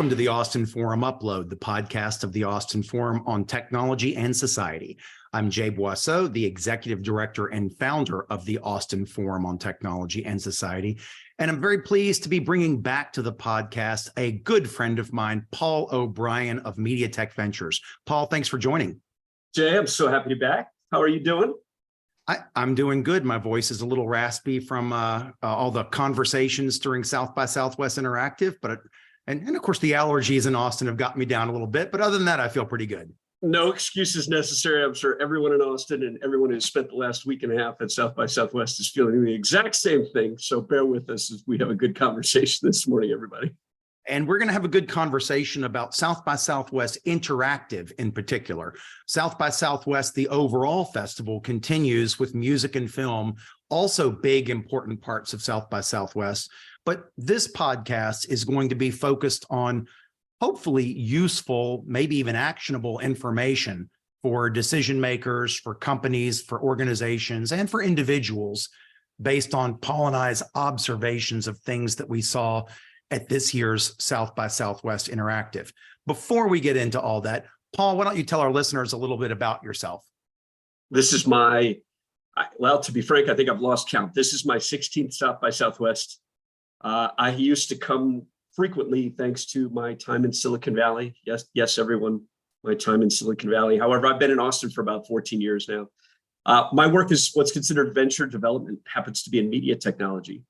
Welcome to the Austin Forum Upload, the podcast of the Austin Forum on Technology and Society. I'm Jay Boisseau, the Executive Director and founder of the Austin Forum on Technology and Society. And I'm very pleased to be bringing back to the podcast a good friend of mine, Paul O'Brien of Media Tech Ventures. Paul, thanks for joining. Jay, I'm so happy to be back. How are you doing? I'm doing good. My voice is a little raspy from all the conversations during South by Southwest Interactive, but and of course the allergies in Austin have got me down a little bit. But other than that, I feel pretty good. No excuses necessary. I'm sure everyone in Austin and everyone who's spent the last week and a half at South by Southwest is feeling the exact same thing. So bear with us as we have a good conversation this morning, everybody. And we're going to have a good conversation about South by Southwest Interactive in particular. South by Southwest, the overall festival, continues with music and film, also big, important parts of South by Southwest. But this podcast is going to be focused on hopefully useful, maybe even actionable information for decision makers, for companies, for organizations, and for individuals based on Paul and I's observations of things that we saw at this year's South by Southwest Interactive. Before we get into all that, Paul, why don't you tell our listeners a little bit about yourself? This is well, to be frank, I think I've lost count. This is my 16th South by Southwest. I used to come frequently thanks to my time in Silicon Valley. Yes, everyone, my time in Silicon Valley. However, I've been in Austin for about 14 years now. My work is what's considered venture development, happens to be in media technology.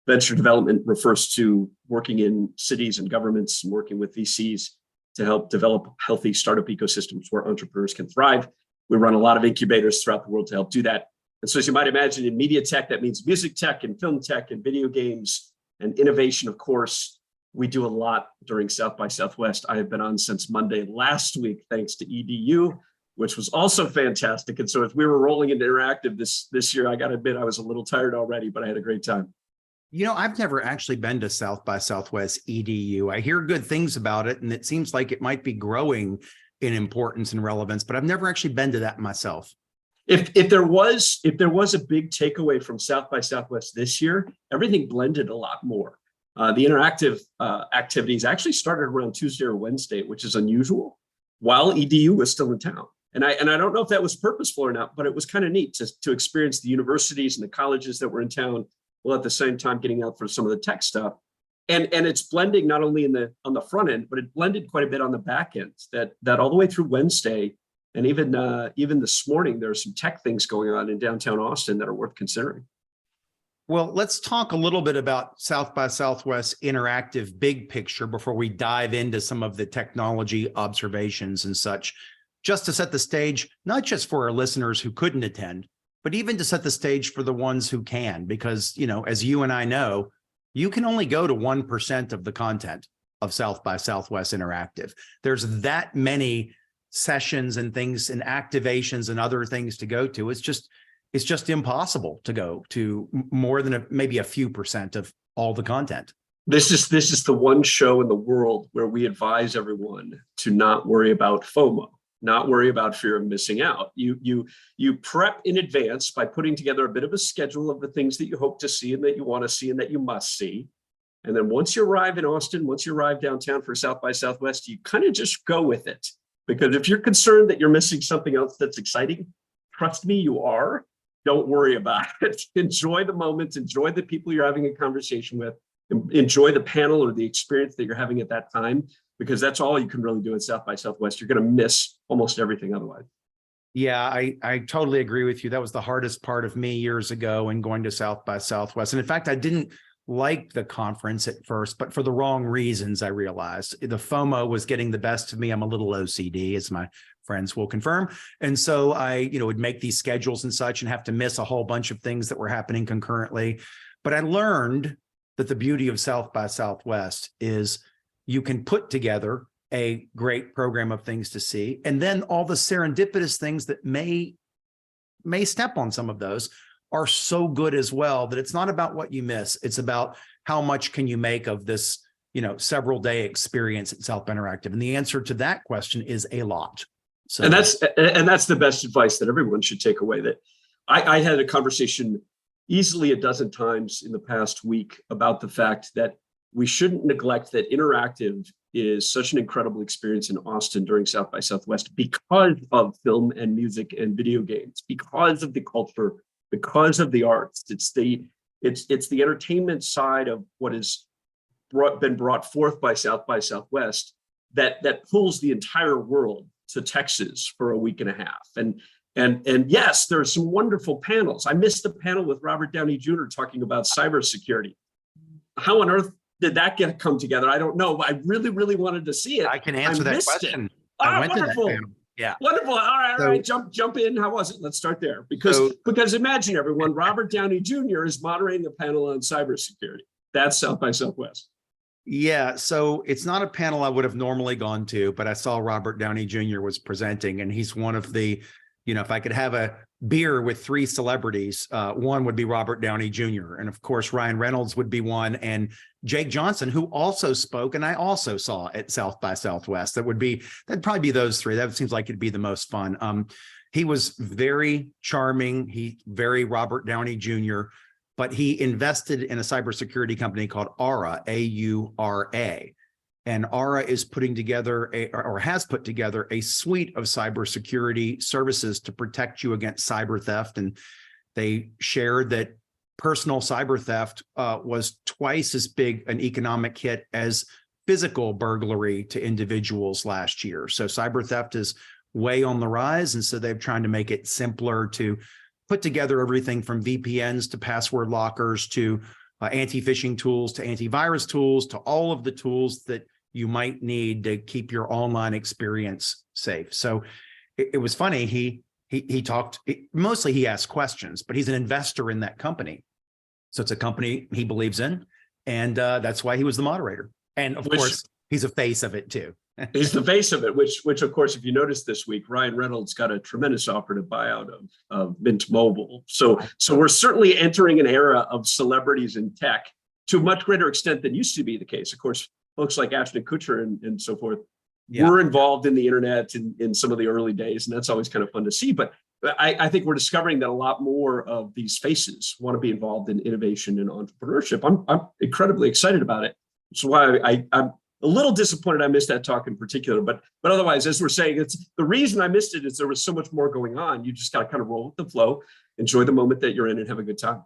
Venture development refers to working in cities and governments and working with VCs to help develop healthy startup ecosystems where entrepreneurs can thrive. We run a lot of incubators throughout the world to help do that. And so as you might imagine, in media tech, that means music tech and film tech and video games and innovation, of course. We do a lot during South by Southwest. I have been on since Monday last week, thanks to EDU, which was also fantastic. And so as we were rolling into Interactive this year, I got to admit, I was a little tired already, but I had a great time. You know, I've never actually been to South by Southwest EDU. I hear good things about it, and it seems like it might be growing in importance and relevance, but I've never actually been to that myself. If there was a big takeaway from South by Southwest this year, everything blended a lot more. The interactive activities actually started around Tuesday or Wednesday, which is unusual, while EDU was still in town. And I don't know if that was purposeful or not, but it was kind of neat to experience the universities and the colleges that were in town, while at the same time getting out for some of the tech stuff. And it's blending not only on the front end, but it blended quite a bit on the back end. That all the way through Wednesday, and even this morning, there are some tech things going on in downtown Austin that are worth considering. Well, let's talk a little bit about South by Southwest Interactive big picture before we dive into some of the technology observations and such, just to set the stage, not just for our listeners who couldn't attend, but even to set the stage for the ones who can, because, you know, as you and I know, you can only go to 1% of the content of South by Southwest Interactive. There's that many sessions and things and activations and other things to go to. It's just impossible to go to more than maybe a few percent of all the content. This is the one show in the world where we advise everyone to not worry about FOMO. Not worry about fear of missing out. You prep in advance by putting together a bit of a schedule of the things that you hope to see and that you want to see and that you must see. And then once you arrive in Austin, once you arrive downtown for South by Southwest, you kind of just go with it. Because if you're concerned that you're missing something else that's exciting, trust me, you are. Don't worry about it. Enjoy the moment, enjoy the people you're having a conversation with, enjoy the panel or the experience that you're having at that time, because that's all you can really do at South by Southwest. You're going to miss almost everything otherwise. Yeah, I totally agree with you. That was the hardest part of me years ago in going to South by Southwest. And in fact, I didn't like the conference at first, but for the wrong reasons, I realized. The FOMO was getting the best of me. I'm a little OCD, as my friends will confirm. And so I, would make these schedules and such and have to miss a whole bunch of things that were happening concurrently. But I learned that the beauty of South by Southwest is you can put together a great program of things to see, and then all the serendipitous things that may step on some of those are so good as well, that it's not about what you miss. It's about how much can you make of this, several day experience at South by Interactive. And the answer to that question is a lot. So, and that's the best advice that everyone should take away. That I had a conversation easily a dozen times in the past week about the fact that we shouldn't neglect that interactive is such an incredible experience in Austin during South by Southwest because of film and music and video games, because of the culture, because of the arts. It's the entertainment side of what has been brought forth by Southwest that pulls the entire world to Texas for a week and a half. And yes, there are some wonderful panels. I missed the panel with Robert Downey Jr. talking about cybersecurity. How on earth did that come together? I don't know. I really, really wanted to see it. I can answer that question. I went wonderful. To that panel. Yeah. Wonderful. All right. Jump in. How was it? Let's start there. Because imagine everyone, Robert Downey Jr. is moderating a panel on cybersecurity. That's South by Southwest. Yeah, so it's not a panel I would have normally gone to, but I saw Robert Downey Jr. was presenting, and he's one of the, if I could have a beer with three celebrities, one would be Robert Downey Jr. And of course, Ryan Reynolds would be one, and Jake Johnson, who also spoke, and I also saw at South by Southwest. That'd probably be those three. That seems like it'd be the most fun. He was very charming. Very Robert Downey Jr., but he invested in a cybersecurity company called Aura, A-U-R-A. And Aura is putting together has put together a suite of cybersecurity services to protect you against cyber theft. And they shared that personal cyber theft was twice as big an economic hit as physical burglary to individuals last year. So cyber theft is way on the rise. And so they're trying to make it simpler to put together everything from VPNs to password lockers to anti-phishing tools to antivirus tools to all of the tools that you might need to keep your online experience safe. So it was funny. He talked, mostly he asked questions, but he's an investor in that company. So it's a company he believes in. And that's why he was the moderator. And of course, he's a face of it too. He's the face of it, which of course, if you notice this week, Ryan Reynolds got a tremendous offer to buy out of Mint Mobile. So we're certainly entering an era of celebrities in tech to a much greater extent than used to be the case. Of course, folks like Ashton Kutcher and so forth were involved in the internet in some of the early days, and that's always kind of fun to see. But I think we're discovering that a lot more of these faces want to be involved in innovation and entrepreneurship. I'm incredibly excited about it. That's why I'm a little disappointed I missed that talk in particular, but otherwise, as we're saying, it's the reason I missed it is there was so much more going on. You just got to kind of roll with the flow, enjoy the moment that you're in, and have a good time.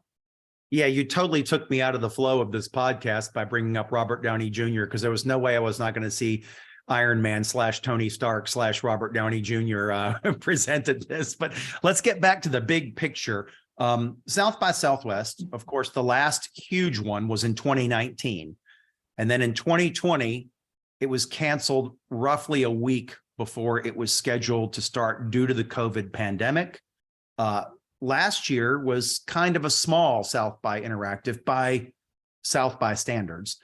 Yeah, you totally took me out of the flow of this podcast by bringing up Robert Downey Jr. because there was no way I was not going to see Iron Man / Tony Stark / Robert Downey Jr. Presented this. But let's get back to the big picture. South by Southwest, of course, the last huge one was in 2019. And then in 2020, it was canceled roughly a week before it was scheduled to start due to the COVID pandemic. Last year was kind of a small South by Interactive by South by standards.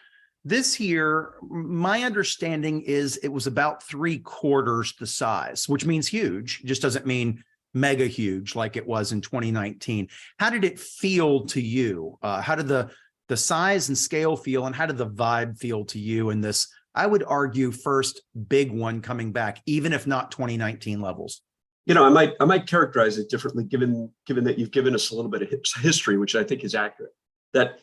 This year, my understanding is it was about 3/4 the size, which means huge. It just doesn't mean mega huge like it was in 2019. How did it feel to you? How did the size and scale feel, and how did the vibe feel to you in this, I would argue, first big one coming back, even if not 2019 levels? I might characterize it differently, given that you've given us a little bit of history, which I think is accurate. That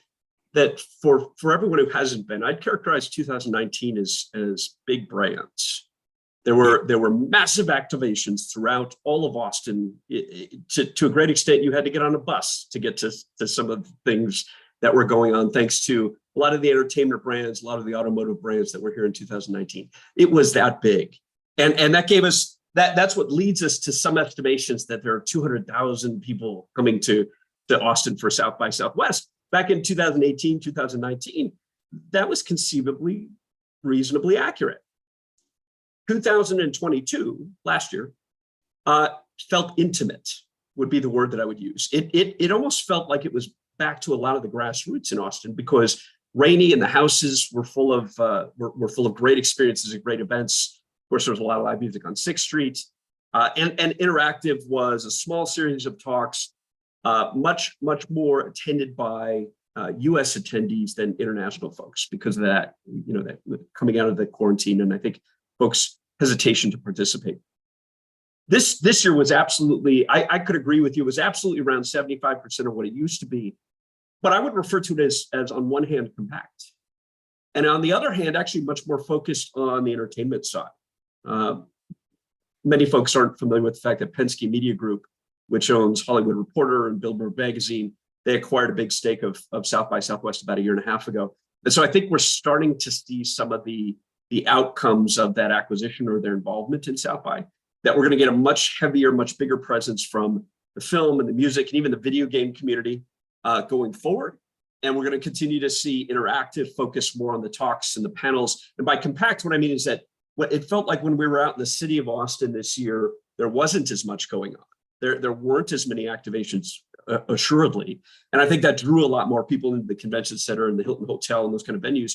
for everyone who hasn't been, I'd characterize 2019 as big brands. There were massive activations throughout all of Austin. To a great extent, you had to get on a bus to get to some of the things that were going on, thanks to a lot of the entertainment brands, a lot of the automotive brands that were here in 2019. It was that big. And that gave us, that's what leads us to some estimations that there are 200,000 people coming to Austin for South by Southwest. Back in 2018, 2019, that was conceivably reasonably accurate. 2022, last year, felt intimate, would be the word that I would use. It almost felt like it was back to a lot of the grassroots in Austin, because Rainy and the houses were full of great experiences and great events. Of course, there was a lot of live music on 6th Street. And Interactive was a small series of talks, much more attended by US attendees than international folks because of that, that coming out of the quarantine, and I think folks' hesitation to participate. This year was absolutely, I could agree with you, it was absolutely around 75% of what it used to be. But I would refer to it as on one hand, compact. And on the other hand, actually much more focused on the entertainment side. Many folks aren't familiar with the fact that Penske Media Group, which owns Hollywood Reporter and Billboard Magazine, they acquired a big stake of South by Southwest about a year and a half ago. And so I think we're starting to see some of the outcomes of that acquisition or their involvement in South by, that we're going to get a much heavier, much bigger presence from the film and the music and even the video game community going forward. And we're going to continue to see interactive focus more on the talks and the panels. And by compact, what I mean is that what it felt like when we were out in the city of Austin this year, there wasn't as much going on. There weren't as many activations, assuredly. And I think that drew a lot more people into the convention center and the Hilton Hotel and those kind of venues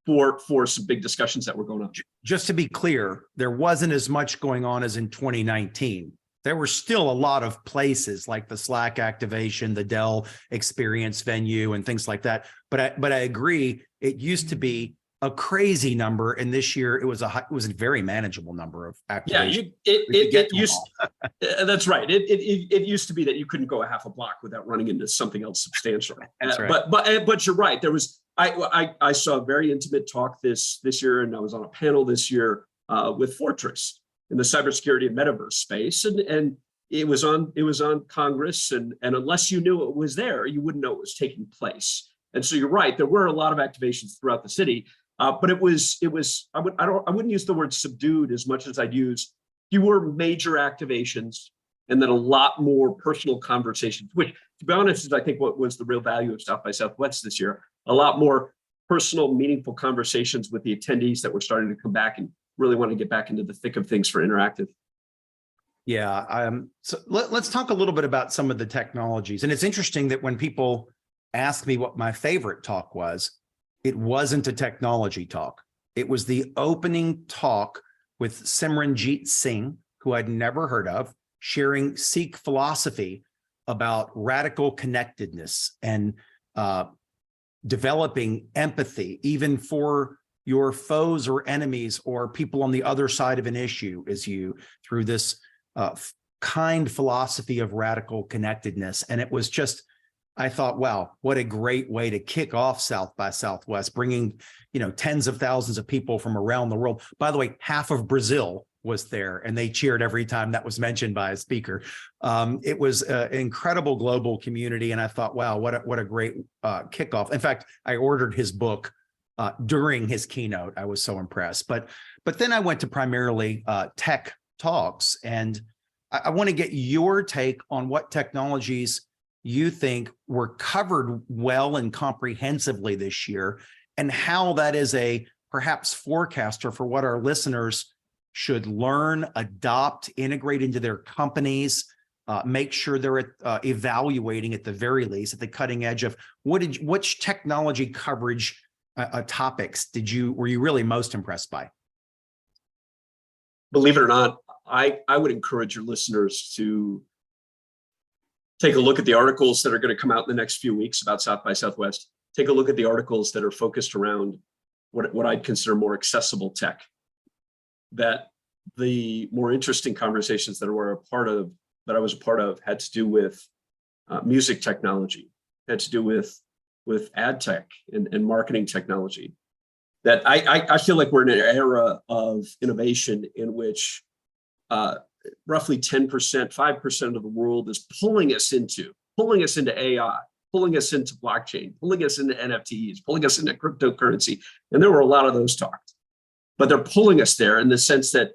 for some big discussions that were going on. Just to be clear, there wasn't as much going on as in 2019. There were still a lot of places like the Slack activation, the Dell experience venue and things like that. But I agree, it used to be a crazy number, and this year it was a very manageable number of activations. Yeah, that's right. It used to be that you couldn't go a half a block without running into something else substantial. That's right. But you're right. There was I saw a very intimate talk this year, and I was on a panel this year with Fortress in the cybersecurity and metaverse space, and it was on Congress, and unless you knew it was there, you wouldn't know it was taking place. And so you're right. There were a lot of activations throughout the city. But it was I wouldn't use the word subdued as much as I'd use fewer major activations and then a lot more personal conversations, which, to be honest, is I think what was the real value of South by Southwest this year. A lot more personal, meaningful conversations with the attendees that were starting to come back and really want to get back into the thick of things for interactive. Yeah. So let's talk a little bit about some of the technologies. And it's interesting that when people ask me what my favorite talk was, it wasn't a technology talk. It was the opening talk with Simranjeet Singh, who I'd never heard of, sharing Sikh philosophy about radical connectedness and developing empathy, even for your foes or enemies or people on the other side of an issue, as you through this kind philosophy of radical connectedness. And it was just, I thought, wow, what a great way to kick off South by Southwest, bringing, tens of thousands of people from around the world. By the way, half of Brazil was there, and they cheered every time that was mentioned by a speaker. It was an incredible global community, and I thought, wow, what a great kickoff. In fact, I ordered his book during his keynote. I was so impressed. But then I went to primarily tech talks, and I want to get your take on what technologies you think were covered well and comprehensively this year, and how that is a perhaps forecaster for what our listeners should learn, adopt, integrate into their companies, make sure they're evaluating at the very least at the cutting edge of which technology coverage topics were you really most impressed by? Believe it or not, I would encourage your listeners to take a look at the articles that are going to come out in the next few weeks about South by Southwest. Take a look at the articles that are focused around what I'd consider more accessible tech. That the more interesting conversations that I was a part of had to do with music technology, had to do with ad tech and marketing technology. That I feel like we're in an era of innovation in which roughly 10%, 5% of the world is pulling us into AI, pulling us into blockchain, pulling us into NFTs, pulling us into cryptocurrency. And there were a lot of those talked, but they're pulling us there in the sense that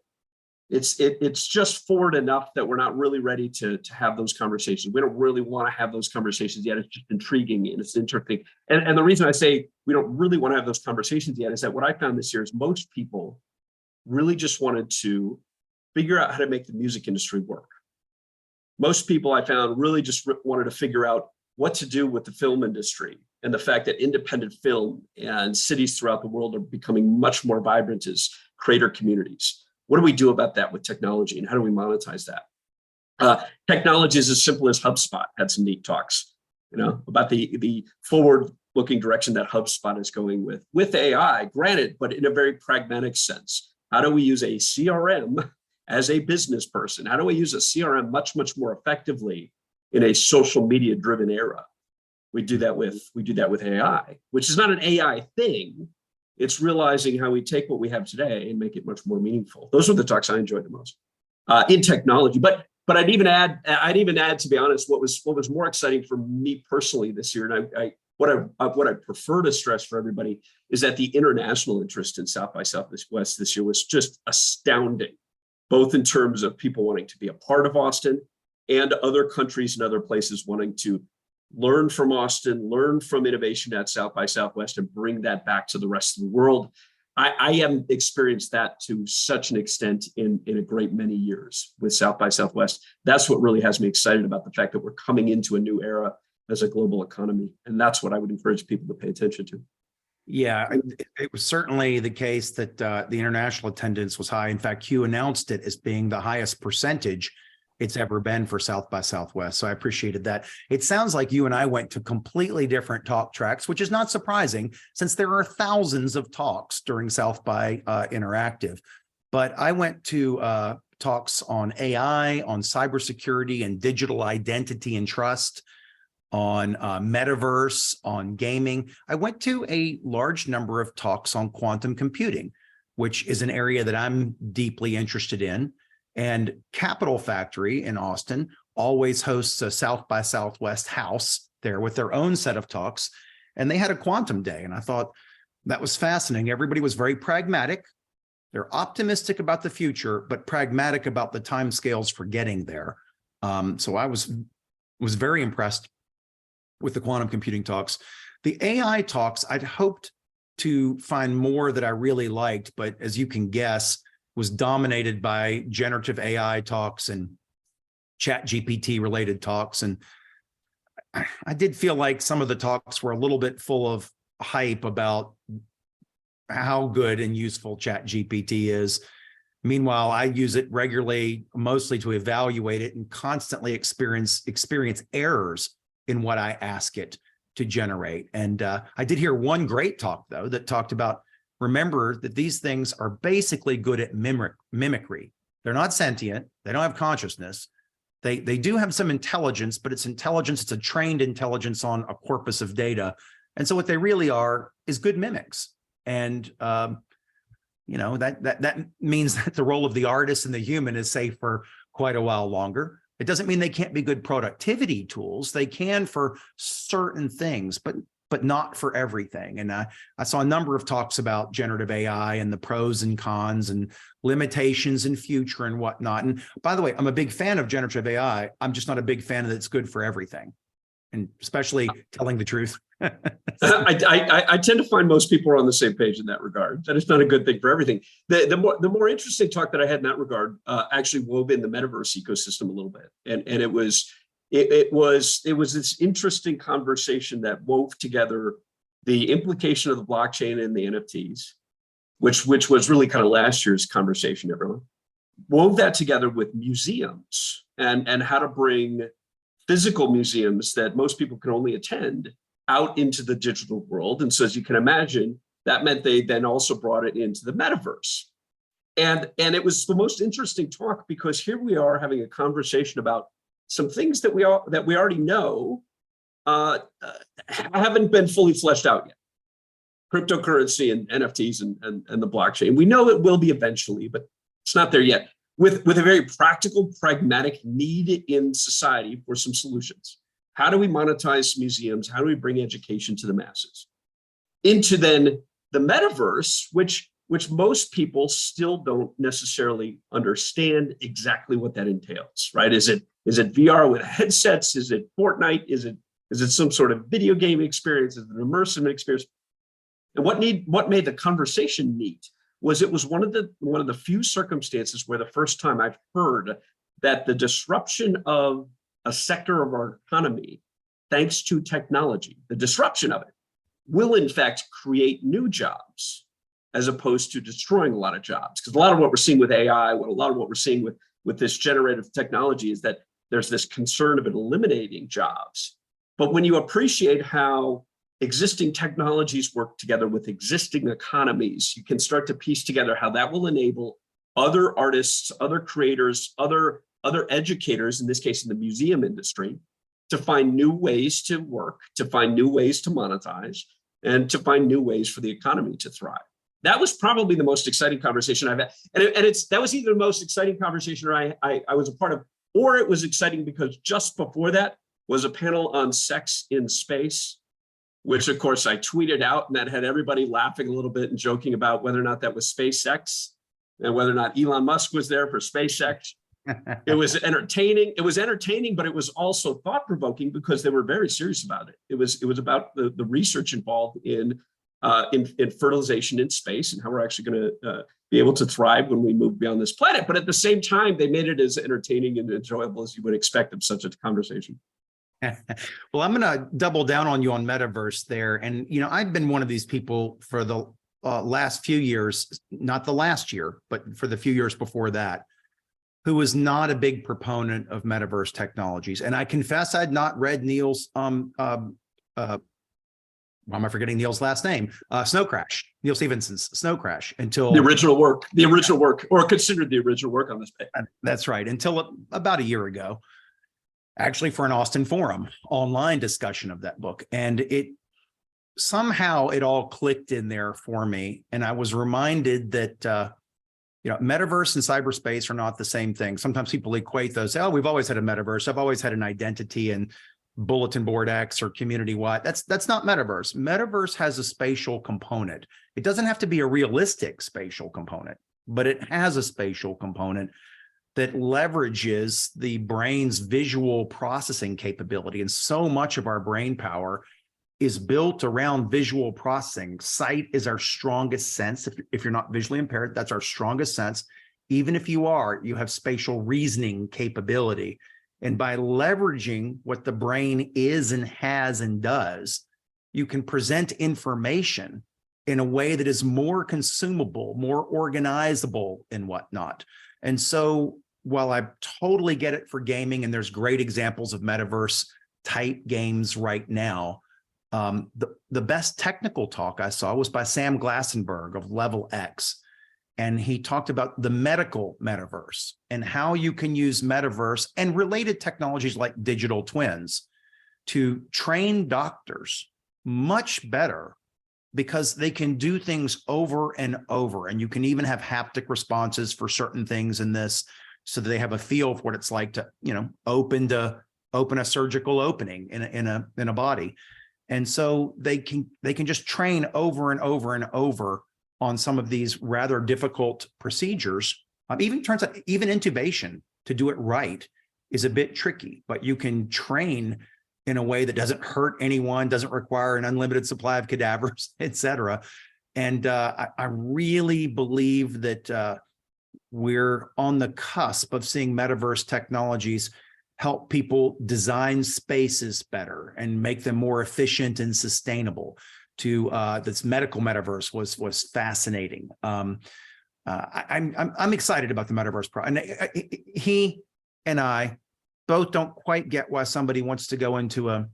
it's just forward enough that we're not really ready to have those conversations. We don't really want to have those conversations yet. It's just intriguing and it's interesting. And the reason I say we don't really want to have those conversations yet is that what I found this year is most people really just wanted to figure out how to make the music industry work. Most people I found really just wanted to figure out what to do with the film industry and the fact that independent film and cities throughout the world are becoming much more vibrant as creator communities. What do we do about that with technology, and how do we monetize that? Technologies as simple as HubSpot had some neat talks, about the forward-looking direction that HubSpot is going with AI, granted, but in a very pragmatic sense. How do we use a CRM as a business person? How do we use a CRM much, much more effectively in a social media-driven era? We do that with AI, which is not an AI thing. It's realizing how we take what we have today and make it much more meaningful. Those were the talks I enjoyed the most in technology. But I'd even add, to be honest, what was more exciting for me personally this year, and what I prefer to stress for everybody is that the international interest in South by Southwest this year was just astounding, both in terms of people wanting to be a part of Austin and other countries and other places wanting to learn from Austin, learn from innovation at South by Southwest, and bring that back to the rest of the world. I haven't experienced that to such an extent in a great many years with South by Southwest. That's what really has me excited about the fact that we're coming into a new era as a global economy. And that's what I would encourage people to pay attention to. Yeah, it was certainly the case that the international attendance was high. In fact, Q announced it as being the highest percentage it's ever been for South by Southwest. So I appreciated that. It sounds like you and I went to completely different talk tracks, which is not surprising since there are thousands of talks during South by Interactive. But I went to talks on AI, on cybersecurity and digital identity and trust, on metaverse, on gaming. I went to a large number of talks on quantum computing, which is an area that I'm deeply interested in. And Capital Factory in Austin always hosts a South by Southwest house there with their own set of talks. And they had a quantum day. And I thought that was fascinating. Everybody was very pragmatic. They're optimistic about the future, but pragmatic about the timescales for getting there. So I was very impressed with the quantum computing talks. The AI talks, I'd hoped to find more that I really liked, but as you can guess, was dominated by generative AI talks and chat GPT related talks. And I did feel like some of the talks were a little bit full of hype about how good and useful chat GPT is. Meanwhile, I use it regularly, mostly to evaluate it and constantly experience errors in what I ask it to generate. And I did hear one great talk, though, that talked about, remember that these things are basically good at mimicry. They're not sentient. They don't have consciousness. They do have some intelligence, but it's a trained intelligence on a corpus of data. And so what they really are is good mimics. And that means that the role of the artist and the human is safe for quite a while longer. It doesn't mean they can't be good productivity tools. They can for certain things, but not for everything. And I saw a number of talks about generative AI and the pros and cons and limitations and future and whatnot. And by the way, I'm a big fan of generative AI. I'm just not a big fan that it's good for everything, and especially telling the truth. I tend to find most people are on the same page in that regard. That it's not a good thing for everything. The more interesting talk that I had in that regard actually wove in the metaverse ecosystem a little bit, and it was this interesting conversation that wove together the implication of the blockchain and the NFTs, which was really kind of last year's conversation. Everyone wove that together with museums and how to bring physical museums that most people can only attend out into the digital world. And so, as you can imagine, that meant they then also brought it into the metaverse. And it was the most interesting talk, because here we are having a conversation about some things that we already know haven't been fully fleshed out yet. Cryptocurrency and NFTs and the blockchain. We know it will be eventually, but it's not there yet. With a very practical, pragmatic need in society for some solutions. How do we monetize museums? How do we bring education to the masses? Into then the metaverse, which most people still don't necessarily understand exactly what that entails, right? Is it VR with headsets? Is it Fortnite? Is it some sort of video game experience? Is it an immersive experience? And what made the conversation neat was it was one of the few circumstances where the first time I've heard that the disruption of a sector of our economy, thanks to technology, the disruption of it, will in fact create new jobs, as opposed to destroying a lot of jobs. Because a lot of what we're seeing with AI, a lot of what we're seeing with this generative technology is that there's this concern of it eliminating jobs. But when you appreciate how existing technologies work together with existing economies, you can start to piece together how that will enable other artists, other creators, other educators, in this case in the museum industry, to find new ways to work, to find new ways to monetize, and to find new ways for the economy to thrive. that was probably the most exciting conversation I've had. And that was either the most exciting conversation I was a part of, or it was exciting because just before that was a panel on sex in space, which of course I tweeted out, and that had everybody laughing a little bit and joking about whether or not that was SpaceX and whether or not Elon Musk was there for SpaceX. It was entertaining. It was entertaining, but it was also thought-provoking because they were very serious about it. It was about the research involved in fertilization in space and how we're actually going to be able to thrive when we move beyond this planet. But at the same time, they made it as entertaining and enjoyable as you would expect of such a conversation. Well, I'm going to double down on you on metaverse there. And, I've been one of these people for the last few years, not the last year, but for the few years before that, who was not a big proponent of metaverse technologies. And I confess I'd not read Neil's, why am I forgetting Neil's last name? Snow Crash, Neil Stephenson's Snow Crash until— the original work, or considered the original work on this page. That's right, until about a year ago, actually for an Austin Forum online discussion of that book. And somehow it all clicked in there for me. And I was reminded that, metaverse and cyberspace are not the same thing. Sometimes people equate those. Oh, we've always had a metaverse. I've always had an identity and bulletin board X or community Y. That's not metaverse. Metaverse has a spatial component. It doesn't have to be a realistic spatial component, but it has a spatial component that leverages the brain's visual processing capability. And so much of our brain power is built around visual processing. Sight is our strongest sense. If you're not visually impaired, that's our strongest sense. Even if you have spatial reasoning capability. And by leveraging what the brain is and has and does, you can present information in a way that is more consumable, more organizable and whatnot. And so while I totally get it for gaming, and there's great examples of metaverse type games right now, the best technical talk I saw was by Sam Glassenberg of Level X. And he talked about the medical metaverse and how you can use metaverse and related technologies like digital twins to train doctors much better, because they can do things over and over. And you can even have haptic responses for certain things in this, so that they have a feel for what it's like to, open a surgical opening in a body. And so they can just train over and over and over on some of these rather difficult procedures. Even turns out even intubation, to do it right, is a bit tricky, but you can train in a way that doesn't hurt anyone, doesn't require an unlimited supply of cadavers, et cetera. And I really believe that we're on the cusp of seeing metaverse technologies help people design spaces better and make them more efficient and sustainable. This medical metaverse was fascinating. I'm excited about the metaverse. And he and I both don't quite get why somebody wants to go into a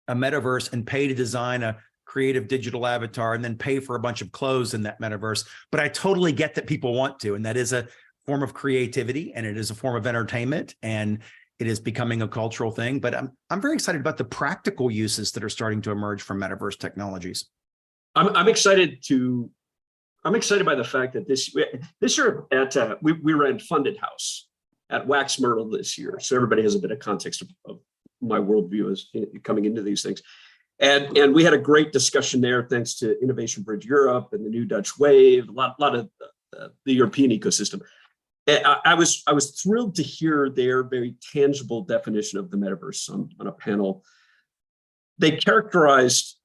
metaverse and pay to design a creative digital avatar and then pay for a bunch of clothes in that metaverse. But I totally get that people want to, and that is a form of creativity, and it is a form of entertainment, and it is becoming a cultural thing. But I'm very excited about the practical uses that are starting to emerge from metaverse technologies. I'm excited by the fact that this year at we ran Funded House at Wax Myrtle this year, so everybody has a bit of context of my worldview as coming into these things. And we had a great discussion there, thanks to Innovation Bridge Europe and the New Dutch Wave, a lot of the European ecosystem. And I was thrilled to hear their very tangible definition of the metaverse on a panel. They characterized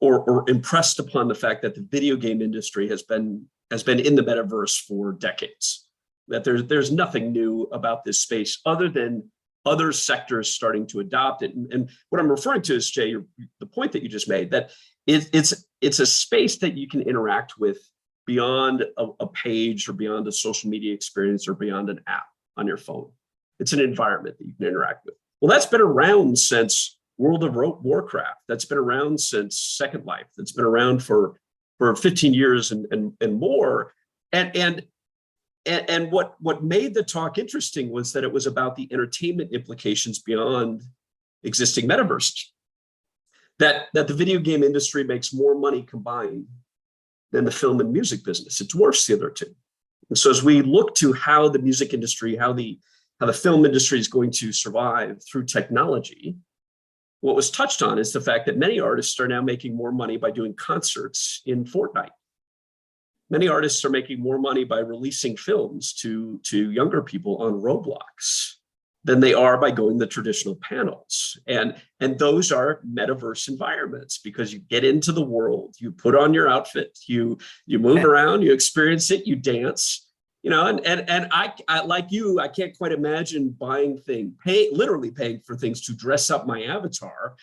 or impressed upon the fact that the video game industry has been in the metaverse for decades. That there's nothing new about this space other than other sectors starting to adopt it. And what I'm referring to is, Jay, the point that you just made, that it's a space that you can interact with beyond a page or beyond a social media experience or beyond an app on your phone. It's an environment that you can interact with. Well, that's been around since World of Warcraft. That's been around since Second Life. That's been around for 15 years and more. And what made the talk interesting was that it was about the entertainment implications beyond existing metaverses. That the video game industry makes more money combined than the film and music business. It dwarfs the other two. And so as we look to how the music industry, how the film industry is going to survive through technology, what was touched on is the fact that many artists are now making more money by doing concerts in Fortnite. Many artists are making more money by releasing films to younger people on Roblox than they are by going to traditional panels. And those are metaverse environments, because you get into the world, you put on your outfit, you move around, you experience it, you dance, and I like you, I can't quite imagine literally paying for things to dress up my avatar.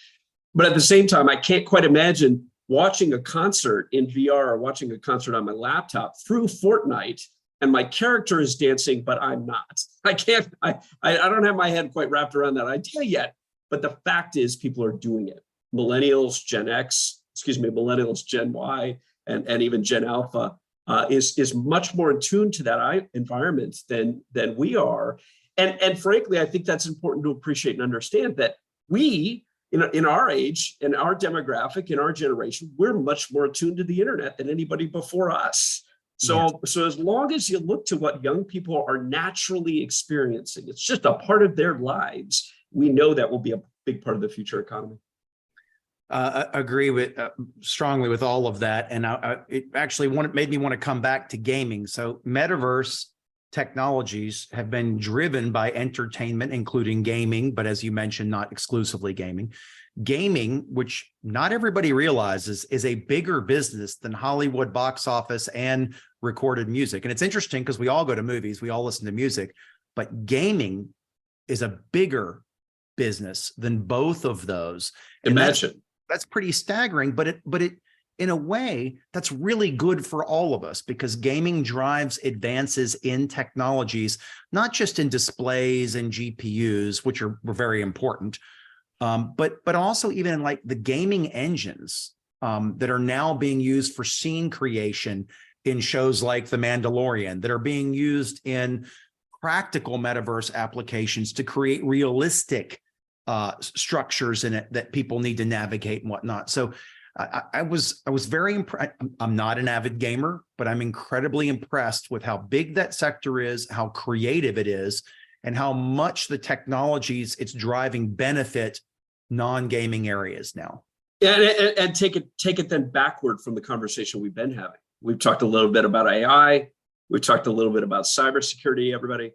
But at the same time, I can't quite imagine watching a concert in VR or watching a concert on my laptop through Fortnite, and my character is dancing, but I'm not. I don't have my head quite wrapped around that idea yet, but the fact is people are doing it. Millennials, millennials, Gen Y, and even Gen Alpha is much more in tune to that environment than we are. And frankly, I think that's important to appreciate and understand that we, in our age, in our demographic, in our generation, we're much more attuned to the internet than anybody before us. So as long as you look to what young people are naturally experiencing, it's just a part of their lives, we know that will be a big part of the future economy. I agree with strongly with all of that. And it actually made me want to come back to gaming. So metaverse technologies have been driven by entertainment, including gaming, but as you mentioned, not exclusively gaming. Gaming, which not everybody realizes, is a bigger business than Hollywood box office and recorded music. And it's interesting because we all go to movies, we all listen to music, but gaming is a bigger business than both of those. And Imagine. That's pretty staggering, but it in a way that's really good for all of us, because gaming drives advances in technologies, not just in displays and GPUs, which were very important, but also even in like the gaming engines that are now being used for scene creation in shows like The Mandalorian, that are being used in practical metaverse applications to create realistic structures in it that people need to navigate and whatnot. So I was very impressed. I'm not an avid gamer, but I'm incredibly impressed with how big that sector is, how creative it is, and how much the technologies it's driving benefit non-gaming areas now. Yeah, and take it then backward from the conversation we've been having. We've talked a little bit about AI. We've talked a little bit about cybersecurity, everybody.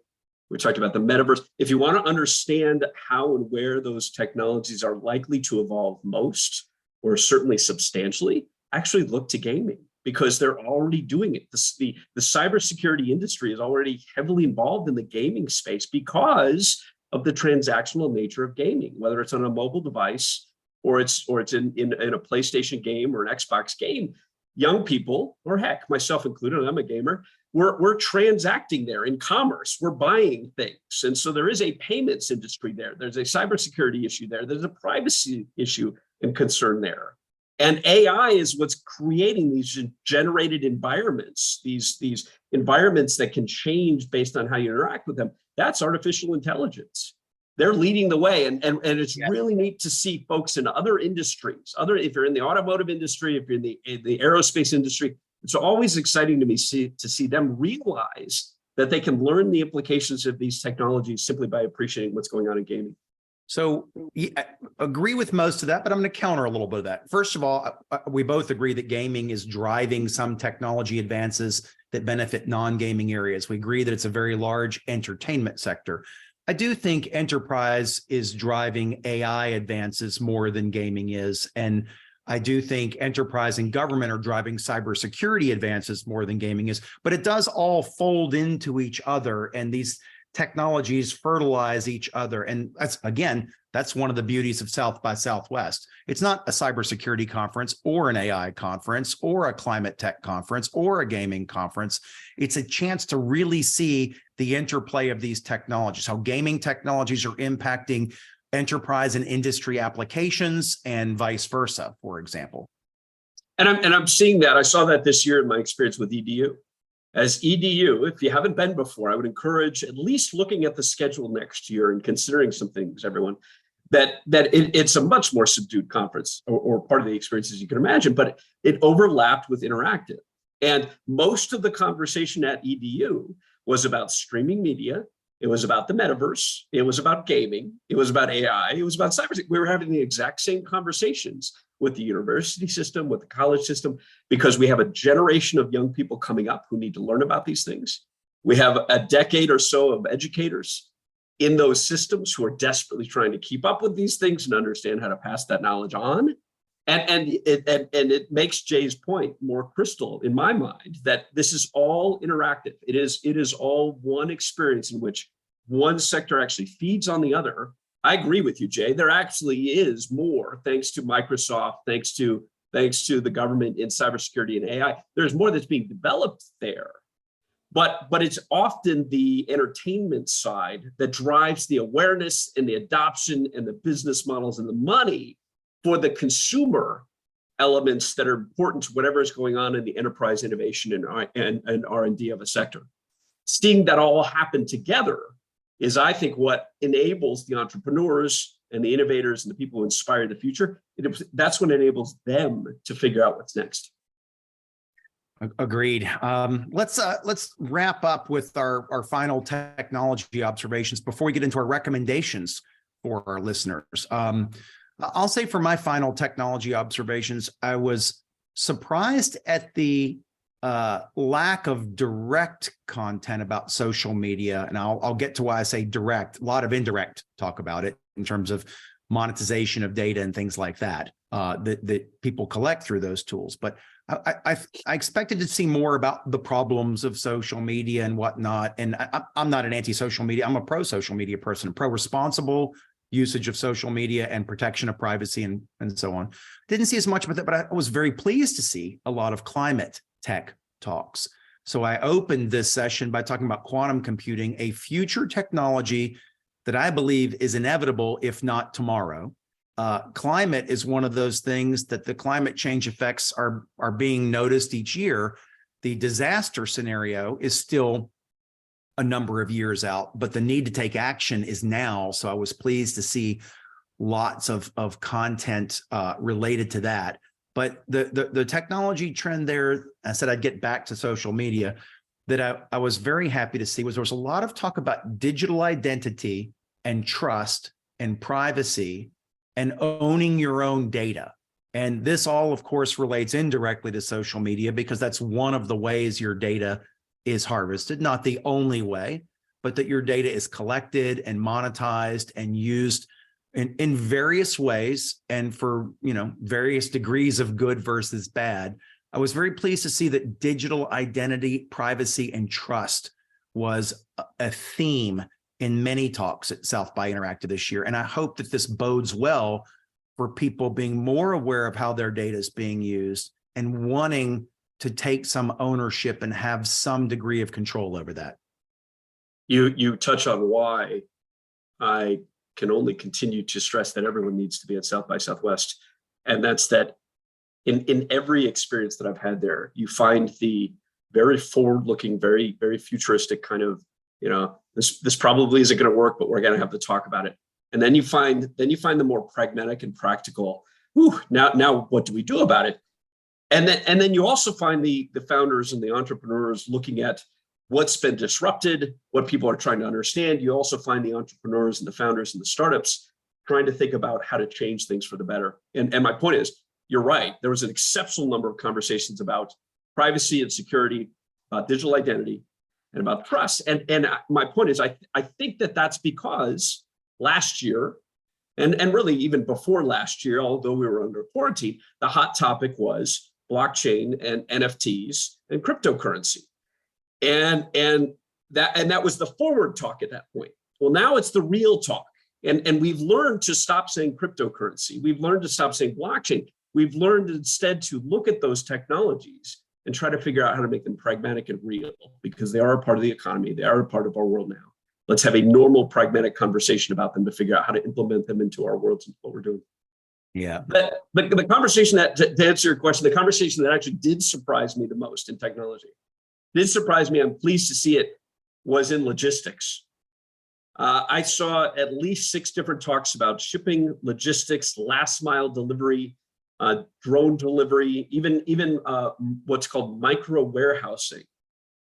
We talked about the metaverse. If you want to understand how and where those technologies are likely to evolve most, or certainly substantially, actually look to gaming, because they're already doing it. The cybersecurity industry is already heavily involved in the gaming space because of the transactional nature of gaming, whether it's on a mobile device or it's in a PlayStation game or an Xbox game. Young people, or heck, myself included, I'm a gamer, we're transacting there in commerce, we're buying things. And so there is a payments industry there. There's a cybersecurity issue there. There's a privacy issue and concern there. And AI is what's creating these generated environments, these environments that can change based on how you interact with them. That's artificial intelligence. They're leading the way. And it's really neat to see folks in other industries, if you're in the automotive industry, if you're in the aerospace industry, it's always exciting to me to see them realize that they can learn the implications of these technologies simply by appreciating what's going on in gaming. So I agree with most of that, but I'm going to counter a little bit of that. First of all, we both agree that gaming is driving some technology advances that benefit non-gaming areas. We agree that it's a very large entertainment sector. I do think enterprise is driving AI advances more than gaming is. And I do think enterprise and government are driving cybersecurity advances more than gaming is, but it does all fold into each other, and these technologies fertilize each other. And that's one of the beauties of South by Southwest. It's not a cybersecurity conference or an AI conference or a climate tech conference or a gaming conference. It's a chance to really see the interplay of these technologies, how gaming technologies are impacting enterprise and industry applications and vice versa, for example. And I'm seeing that. I saw that this year in my experience with EDU. As EDU, if you haven't been before, I would encourage at least looking at the schedule next year and considering some things, everyone, that it's a much more subdued conference or part of the experiences you can imagine, but it overlapped with interactive. And most of the conversation at EDU was about streaming media. It was about the metaverse. It was about gaming. It was about AI. It was about cybersecurity. We were having the exact same conversations with the university system, with the college system, because we have a generation of young people coming up who need to learn about these things. We have a decade or so of educators in those systems who are desperately trying to keep up with these things and understand how to pass that knowledge on. And it makes Jay's point more crystal in my mind that this is all interactive. It is all one experience in which one sector actually feeds on the other. I agree with you, Jay. There actually is more, thanks to Microsoft, thanks to the government in cybersecurity and AI. There's more that's being developed there. But it's often the entertainment side that drives the awareness and the adoption and the business models and the money for the consumer elements that are important to whatever is going on in the enterprise innovation and R&D of a sector. Seeing that all happen together is, I think, what enables the entrepreneurs and the innovators and the people who inspire the future. That's what enables them to figure out what's next. Agreed. Let's wrap up with our final technology observations before we get into our recommendations for our listeners. I'll say for my final technology observations, I was surprised at the lack of direct content about social media. And I'll get to why I say direct. A lot of indirect talk about it in terms of monetization of data and things like that, that people collect through those tools. But I expected to see more about the problems of social media and whatnot. And I'm not an anti-social media. I'm a pro-social media person, pro-responsible usage of social media and protection of privacy and so on. Didn't see as much of it, but I was very pleased to see a lot of climate tech talks. So I opened this session by talking about quantum computing, a future technology that I believe is inevitable, if not tomorrow. Climate is one of those things that the climate change effects are being noticed each year. The disaster scenario is still a number of years out, but the need to take action is now. So I was pleased to see lots of content related to that. But the technology trend there, I said I'd get back to social media, that I was very happy to see was there was a lot of talk about digital identity and trust and privacy and owning your own data. And this all, of course, relates indirectly to social media because that's one of the ways your data is harvested, not the only way, but that your data is collected and monetized and used in various ways and for, various degrees of good versus bad. I was very pleased to see that digital identity, privacy, and trust was a theme in many talks at South by Interactive this year. And I hope that this bodes well for people being more aware of how their data is being used and wanting to take some ownership and have some degree of control over that. You touch on why I can only continue to stress that everyone needs to be at South by Southwest. And that's that in every experience that I've had there, you find the very forward-looking, very, very futuristic kind of, this probably isn't going to work, but we're going to have to talk about it. And then you find the more pragmatic and practical, now what do we do about it? And then you also find the founders and the entrepreneurs looking at what's been disrupted, what people are trying to understand. You also find the entrepreneurs and the founders and the startups trying to think about how to change things for the better. And my point is, you're right. There was an exceptional number of conversations about privacy and security, about digital identity, and about trust. And my point is, I think that's because last year, and really even before last year, although we were under quarantine, the hot topic was blockchain and NFTs and cryptocurrency. And that was the forward talk at that point. Well, now it's the real talk. And we've learned to stop saying cryptocurrency. We've learned to stop saying blockchain. We've learned instead to look at those technologies and try to figure out how to make them pragmatic and real, because they are a part of the economy. They are a part of our world now. Let's have a normal, pragmatic conversation about them to figure out how to implement them into our worlds and what we're doing. Yeah. But the conversation to answer your question, the conversation that actually did surprise me the most in technology, did surprise me, I'm pleased to see it, was in logistics. I saw at least 6 different talks about shipping, logistics, last mile delivery, drone delivery, even what's called micro warehousing.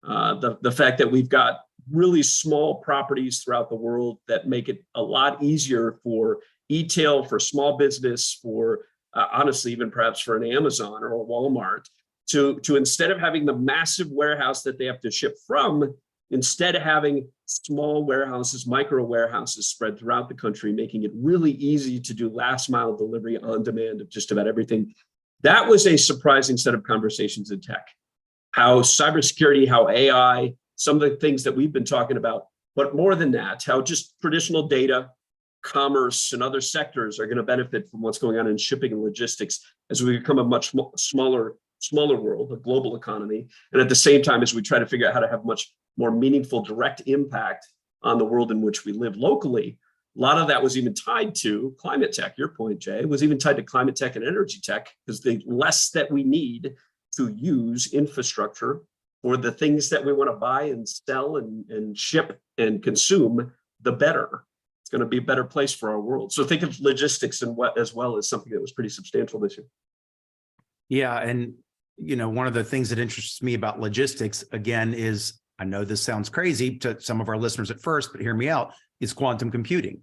The fact that we've got really small properties throughout the world that make it a lot easier for e-tail, for small business, for honestly, even perhaps for an Amazon or a Walmart, to instead of having the massive warehouse that they have to ship from, instead of having small warehouses, micro warehouses spread throughout the country, making it really easy to do last mile delivery on demand of just about everything. That was a surprising set of conversations in tech. How cybersecurity, how AI, some of the things that we've been talking about, but more than that, how just traditional data, commerce, and other sectors are going to benefit from what's going on in shipping and logistics as we become a much smaller world, a global economy. And at the same time, as we try to figure out how to have much more meaningful direct impact on the world in which we live locally, a lot of that was even tied to climate tech. Your point, Jay, was even tied to climate tech and energy tech, because the less that we need to use infrastructure for the things that we want to buy and sell and ship and consume, the better. It's going to be a better place for our world. So think of logistics and what as well as something that was pretty substantial this year. Yeah. And, one of the things that interests me about logistics, again, is, I know this sounds crazy to some of our listeners at first, but hear me out, is quantum computing.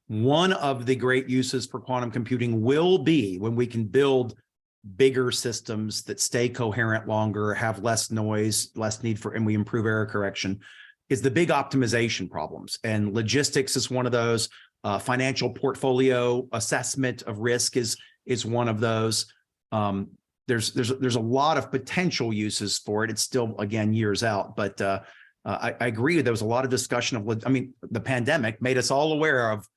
One of the great uses for quantum computing will be when we can build bigger systems that stay coherent longer, have less noise, less need for, and we improve error correction, is the big optimization problems. And logistics is one of those. Financial portfolio assessment of risk is one of those. There's a lot of potential uses for it. It's still, again, years out, but I agree. There was a lot of discussion of, the pandemic made us all aware of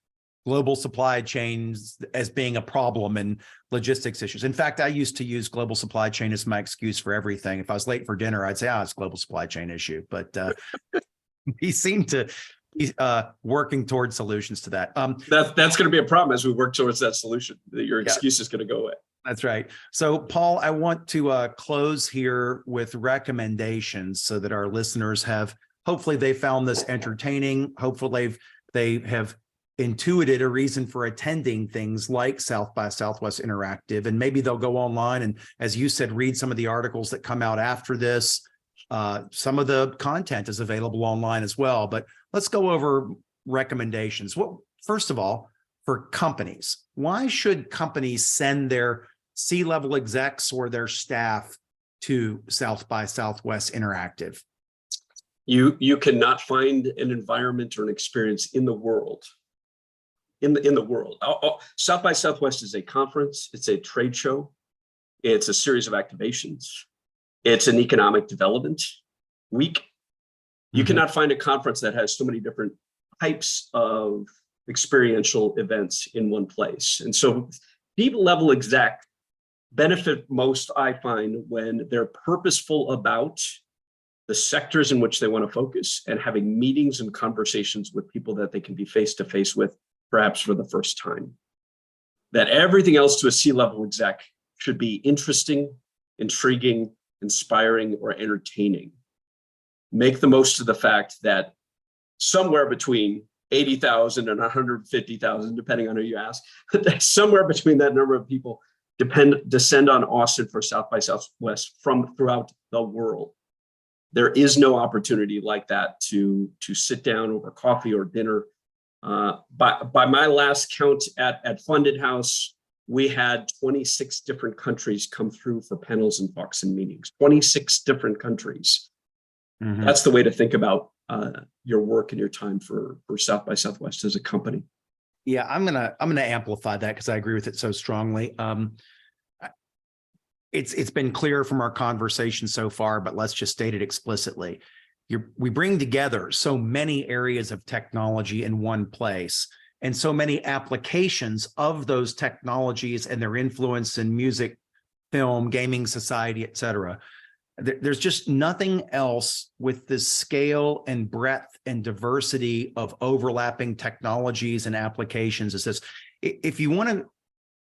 global supply chains as being a problem and logistics issues. In fact, I used to use global supply chain as my excuse for everything. If I was late for dinner, I'd say, it's a global supply chain issue. But he seemed to be working towards solutions to that. That's going to be a problem as we work towards that solution. That your excuse is going to go away. That's right. So, Paul, I want to close here with recommendations so that our listeners hopefully they found this entertaining. Hopefully they have intuited a reason for attending things like South by Southwest Interactive, and maybe they'll go online and, as you said, read some of the articles that come out after this. Some of the content is available online as well, but let's go over recommendations. Well, first of all, for companies, why should companies send their C-level execs or their staff to South by Southwest Interactive? You cannot find an environment or an experience in the world. In the world. South by Southwest is a conference, it's a trade show, it's a series of activations, it's an economic development week. You cannot find a conference that has so many different types of experiential events in one place. And so B-level exec benefit most, I find, when they're purposeful about the sectors in which they want to focus and having meetings and conversations with people that they can be face-to-face with, perhaps for the first time. That everything else to a C-level exec should be interesting, intriguing, inspiring, or entertaining. Make the most of the fact that somewhere between 80,000 and 150,000, depending on who you ask, that somewhere between that number of people descend on Austin for South by Southwest from throughout the world. There is no opportunity like that to sit down over coffee or dinner. By my last count at Funded House, we had 26 different countries come through for panels and talks and meetings. 26 different countries. That's the way to think about your work and your time for South by Southwest as a company. Yeah, I'm gonna amplify that because I agree with it so strongly. It's been clear from our conversation so far, but let's just state it explicitly. We bring together so many areas of technology in one place, and so many applications of those technologies and their influence in music, film, gaming, society, et cetera. There's just nothing else with the scale and breadth and diversity of overlapping technologies and applications. It says, if you want to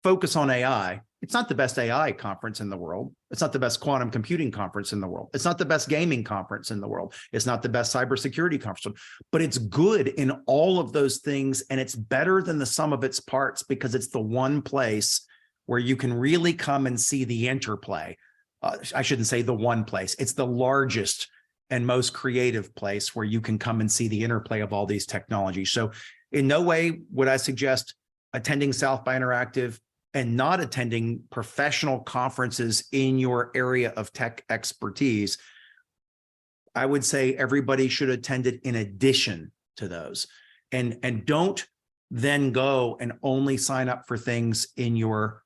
focus on AI, it's not the best AI conference in the world. It's not the best quantum computing conference in the world. It's not the best gaming conference in the world. It's not the best cybersecurity conference, but it's good in all of those things. And it's better than the sum of its parts because it's the one place where you can really come and see the interplay. I shouldn't say the one place. It's the largest and most creative place where you can come and see the interplay of all these technologies. So in no way would I suggest attending South by Interactive and not attending professional conferences in your area of tech expertise. I would say everybody should attend it in addition to those. And don't then go and only sign up for things in your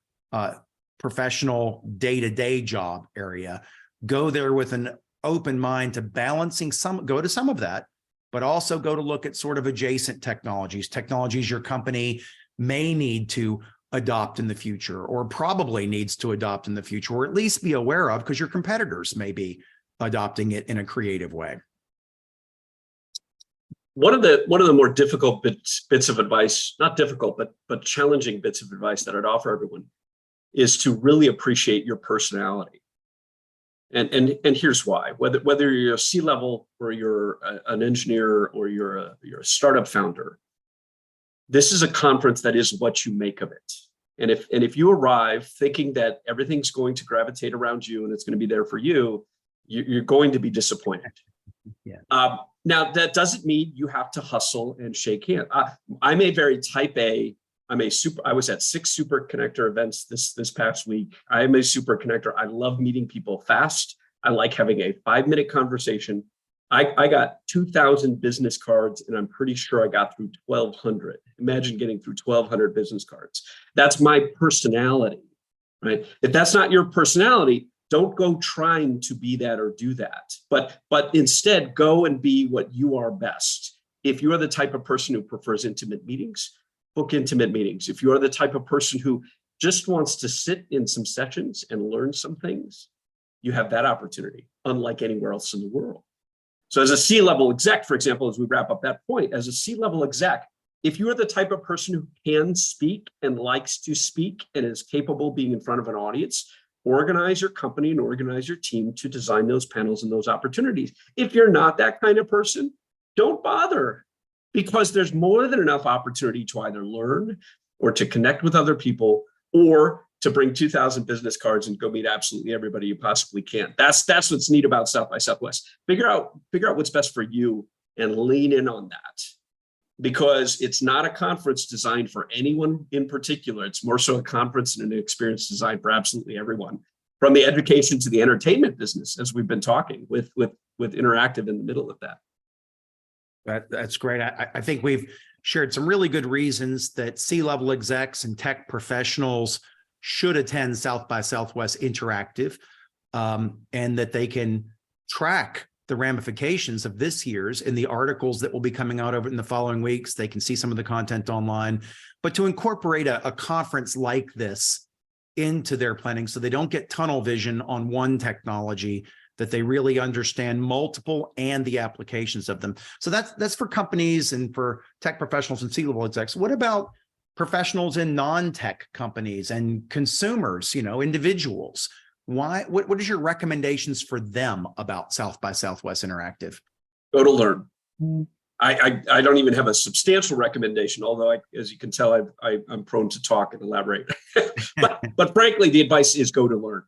professional day-to-day job area. Go there with an open mind to balancing go to some of that, but also go to look at sort of adjacent technologies your company may need to adopt in the future, or probably needs to adopt in the future, or at least be aware of, because your competitors may be adopting it in a creative way. One of the more difficult bits of advice, not difficult, but challenging bits of advice that I'd offer everyone is to really appreciate your personality. And here's why. Whether you're a C-level or you're an engineer or you're a startup founder, this is a conference that is what you make of it. And if you arrive thinking that everything's going to gravitate around you and it's going to be there for you, you're going to be disappointed. Yeah. Now that doesn't mean you have to hustle and shake hands. I'm a very type A. I was at 6 super connector events this past week. I am a super connector. I love meeting people fast. I like having a 5-minute conversation. I got 2,000 business cards, and I'm pretty sure I got through 1,200. Imagine getting through 1,200 business cards. That's my personality, right? If that's not your personality, don't go trying to be that or do that. But instead, go and be what you are best. If you are the type of person who prefers intimate meetings, book intimate meetings. If you are the type of person who just wants to sit in some sessions and learn some things, you have that opportunity, unlike anywhere else in the world. So as a C-level exec, for example, as we wrap up that point, as a C-level exec, if you are the type of person who can speak and likes to speak and is capable of being in front of an audience, organize your company and organize your team to design those panels and those opportunities. If you're not that kind of person, don't bother, because there's more than enough opportunity to either learn or to connect with other people, or to bring 2,000 business cards and go meet absolutely everybody you possibly can. That's what's neat about South by Southwest. Figure out what's best for you and lean in on that, because it's not a conference designed for anyone in particular. It's more so a conference and an experience designed for absolutely everyone, from the education to the entertainment business, as we've been talking with Interactive in the middle of that. That's great. I think we've shared some really good reasons that C-level execs and tech professionals should attend South by Southwest Interactive, and that they can track the ramifications of this year's in the articles that will be coming out over in the following weeks. They can see some of the content online, but to incorporate a conference like this into their planning so they don't get tunnel vision on one technology, that they really understand multiple and the applications of them. So that's for companies and for tech professionals and C-level execs. What about professionals in non-tech companies and consumers, individuals? What is your recommendations for them about South by Southwest Interactive? Go to learn. I don't even have a substantial recommendation, although as you can tell, I'm prone to talk and elaborate. but frankly, the advice is go to learn.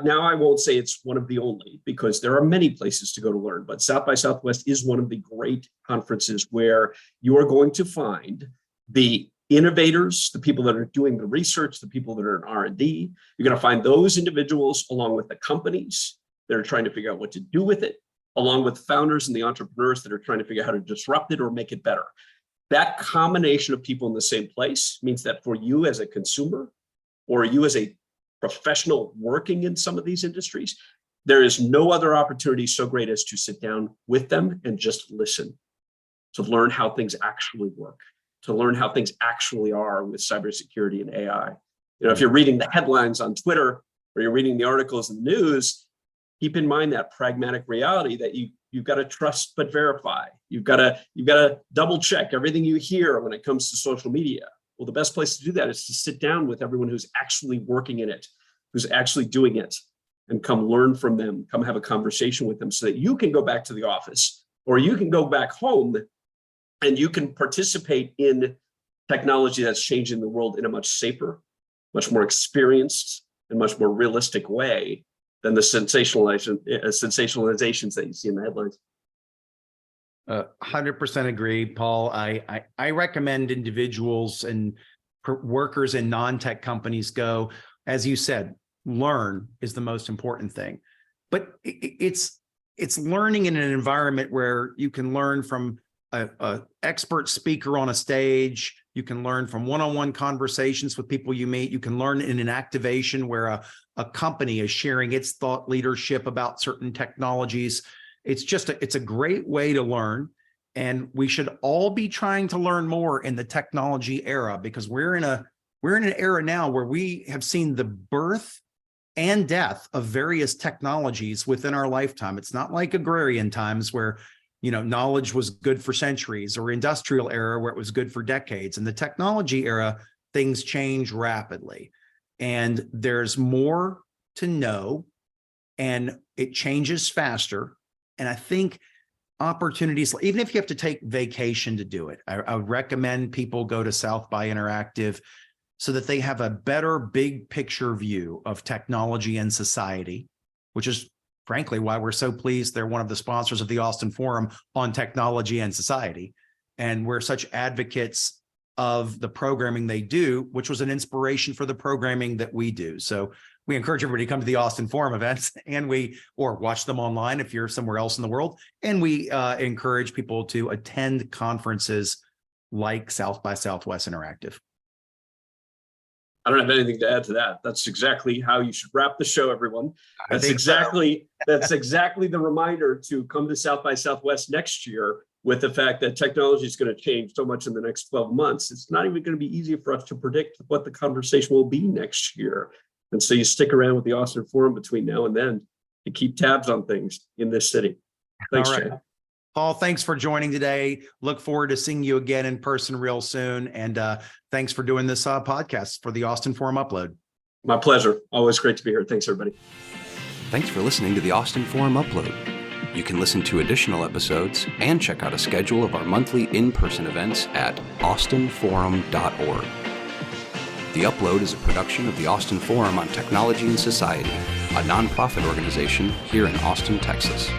Now, I won't say it's one of the only, because there are many places to go to learn, but South by Southwest is one of the great conferences where you are going to find the innovators, the people that are doing the research, the people that are in R&D. You're going to find those individuals along with the companies that are trying to figure out what to do with it, along with founders and the entrepreneurs that are trying to figure out how to disrupt it or make it better. That combination of people in the same place means that for you as a consumer, or you as a professional working in some of these industries, there is no other opportunity so great as to sit down with them and just listen, to learn how things actually work, to learn how things actually are with cybersecurity and AI. If you're reading the headlines on Twitter or you're reading the articles in the news, keep in mind that pragmatic reality that you've got to trust but verify. You've got to double check everything you hear when it comes to social media. Well, the best place to do that is to sit down with everyone who's actually working in it, who's actually doing it, and come learn from them, come have a conversation with them, so that you can go back to the office or you can go back home and you can participate in technology that's changing the world in a much safer, much more experienced, and much more realistic way than the sensationalizations that you see in the headlines. 100% agree, Paul. I recommend individuals and workers in non-tech companies go, as you said, learn is the most important thing. But it's learning in an environment where you can learn from a expert speaker on a stage. You can learn from one-on-one conversations with people you meet. You can learn in an activation where a company is sharing its thought leadership about certain technologies. It's a great way to learn. And we should all be trying to learn more in the technology era, because we're in an era now where we have seen the birth and death of various technologies within our lifetime. It's not like agrarian times where knowledge was good for centuries, or industrial era where it was good for decades. In the technology era, things change rapidly, and there's more to know, and it changes faster. And I think opportunities, even if you have to take vacation to do it, I would recommend people go to South by Interactive so that they have a better big picture view of technology and society, which is frankly why we're so pleased they're one of the sponsors of the Austin Forum on Technology and Society. And we're such advocates of the programming they do, which was an inspiration for the programming that we do. So we encourage everybody to come to the Austin Forum events, or watch them online if you're somewhere else in the world. And we encourage people to attend conferences like South by Southwest Interactive. I don't have anything to add to that. That's exactly how you should wrap the show, everyone. That's exactly the reminder to come to South by Southwest next year, with the fact that technology is going to change so much in the next 12 months. It's not even going to be easy for us to predict what the conversation will be next year. And so you stick around with the Austin Forum between now and then to keep tabs on things in this city. Thanks, All right. Jay. Paul, thanks for joining today. Look forward to seeing you again in person real soon. And thanks for doing this podcast for the Austin Forum Upload. My pleasure. Always great to be here. Thanks, everybody. Thanks for listening to the Austin Forum Upload. You can listen to additional episodes and check out a schedule of our monthly in-person events at austinforum.org. The Upload is a production of the Austin Forum on Technology and Society, a nonprofit organization here in Austin, Texas.